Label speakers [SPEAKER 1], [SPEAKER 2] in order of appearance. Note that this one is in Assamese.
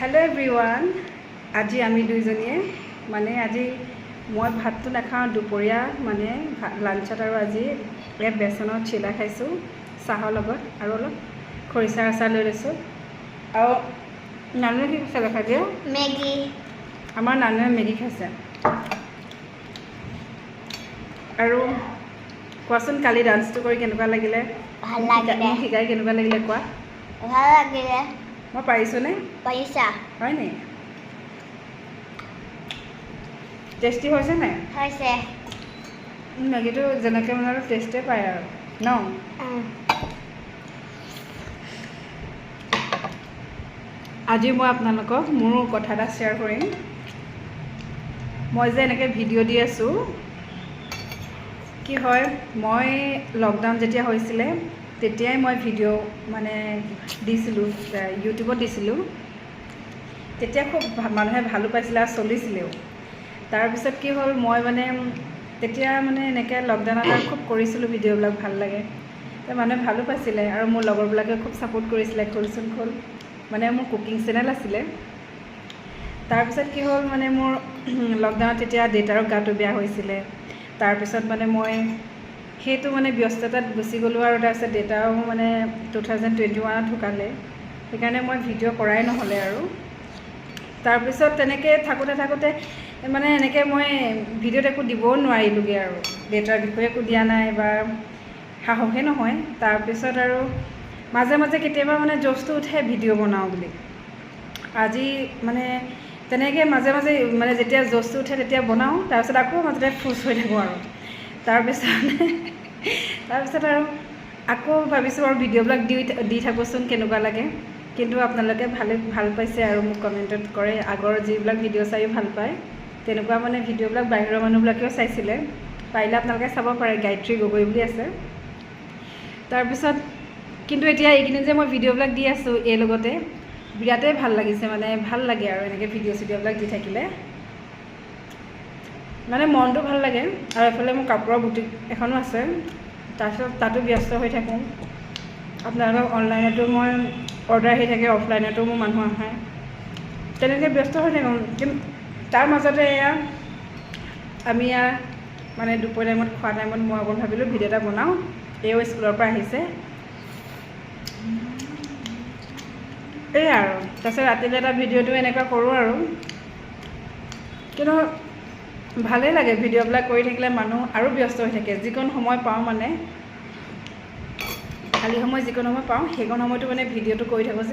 [SPEAKER 1] हेलो एवरीवन আজি আমি দুইজনীয়ে মানে আজি মই ভাতটো নাখাওঁ দুপৰীয়া মানে লাঞ্চত আৰু আজি এক বেচনৰ চিলা খাইছোঁ চাহৰ লগত আৰু অলপ খৰিচাৰ আচাৰ লৈ লৈছোঁ আৰু নানুৱে কি খাইছে দেখা দিয়ে
[SPEAKER 2] মেগী
[SPEAKER 1] আমাৰ নানুৱে মেগী খাইছে আৰু কোৱাচোন কালি ডান্সটো কৰি কেনেকুৱা লাগিলে
[SPEAKER 2] ভাল লাগিলে
[SPEAKER 1] শিকাই কেনেকুৱা লাগিলে কোৱা
[SPEAKER 2] ভাল লাগিলে
[SPEAKER 1] মই পাৰিছোঁনে
[SPEAKER 2] পইচা
[SPEAKER 1] হয় নি টেষ্টি হৈছে নাই
[SPEAKER 2] হৈছে
[SPEAKER 1] মেগীটো যেনেকৈ বনালে টেষ্টে পায় আৰু ন আজি মই আপোনালোকক মোৰ কথা এটা শ্বেয়াৰ কৰিম মই যে এনেকৈ ভিডিঅ' দি আছোঁ কি হয় মই লকডাউন যেতিয়া হৈছিলে তেতিয়াই মই ভিডিঅ' মানে দিছিলোঁ ইউটিউবত দিছিলোঁ তেতিয়া খুব মানুহে ভালো পাইছিলে আৰু চলিছিলেও তাৰপিছত কি হ'ল মই মানে তেতিয়া মানে এনেকৈ লকডাউনত আৰু খুব কৰিছিলোঁ ভিডিঅ'বিলাক ভাল লাগে তো মানুহে ভালো পাইছিলে আৰু মোৰ লগৰবিলাকে খুব ছাপোৰ্ট কৰিছিলে খোলচোন খোল মানে মোৰ কুকিং চেনেল আছিলে তাৰপিছত কি হ'ল মানে মোৰ লকডাউনত তেতিয়া দেউতাৰো গাটো বেয়া হৈছিলে তাৰপিছত মানে মই সেইটো মানে ব্যস্ততাত গুচি গ'লোঁ আৰু তাৰপিছত দেউতাও মানে 2021ত ঢুকালে সেইকাৰণে মই ভিডিঅ' কৰাই নহ'লে আৰু তাৰপিছত তেনেকৈ থাকোঁতে মানে এনেকৈ মই ভিডিঅ'ত একো দিবও নোৱাৰিলোঁগৈ আৰু দেউতাৰ বিষয়ে একো দিয়া নাই বা সাহসে নহয় তাৰপিছত আৰু মাজে মাজে কেতিয়াবা মানে জচটো উঠে ভিডিঅ' বনাওঁ বুলি আজি মানে তেনেকৈ মাজে মাজে মানে যেতিয়া জচটো উঠে তেতিয়া বনাওঁ তাৰপিছত আকৌ মাজতে ফুচ হৈ থাকোঁ আৰু তাৰপিছত আৰু আকৌ ভাবিছোঁ আৰু ভিডিঅ'বিলাক দি থাকোঁচোন কেনেকুৱা লাগে কিন্তু আপোনালোকে ভাল পাইছে আৰু মোক কমেণ্টত কৰে আগৰ যিবিলাক ভিডিঅ' চাইও ভাল পায় তেনেকুৱা মানে ভিডিঅ'বিলাক বাহিৰৰ মানুহবিলাকেও চাইছিলে পাৰিলে আপোনালোকে চাব পাৰে গায়ত্ৰী গগৈ বুলি আছে তাৰপিছত কিন্তু এতিয়া এইকেইদিন যে মই ভিডিঅ'বিলাক দি আছোঁ এই লগতে বিৰাটেই ভাল লাগিছে মানে ভাল লাগে আৰু এনেকৈ ভিডিঅ'বিলাক দি থাকিলে মানে মনটো ভাল লাগে আৰু এফালে মোৰ কাপোৰৰ বুটিক এখনো আছে তাৰপিছত তাতো ব্যস্ত হৈ থাকোঁ আপোনালোকক অনলাইনতো মই অৰ্ডাৰ আহি থাকে অফলাইনতো মোৰ মানুহ আহে তেনেকৈ ব্যস্ত হৈ থাকোঁ কিন্তু তাৰ মাজতে এয়া আমি মানে দুপৰীয়া টাইমত খোৱা টাইমত মই অকণ ভাবিলোঁ ভিডিঅ' এটা বনাওঁ এও স্কুলৰ পৰা আহিছে এই আৰু তাৰপিছত ৰাতিলৈ এটা ভিডিঅ'টো এনেকুৱা কৰোঁ আৰু কিন্তু ভালেই লাগে ভিডিঅ'বিলাক কৰি থাকিলে মানুহ আৰু ব্যস্ত হৈ থাকে যিকণ সময় পাওঁ মানে খালী সময় যিকণ সময় পাওঁ সেইকণ সময়তো মানে ভিডিঅ'টো কৰি থাকোঁ যে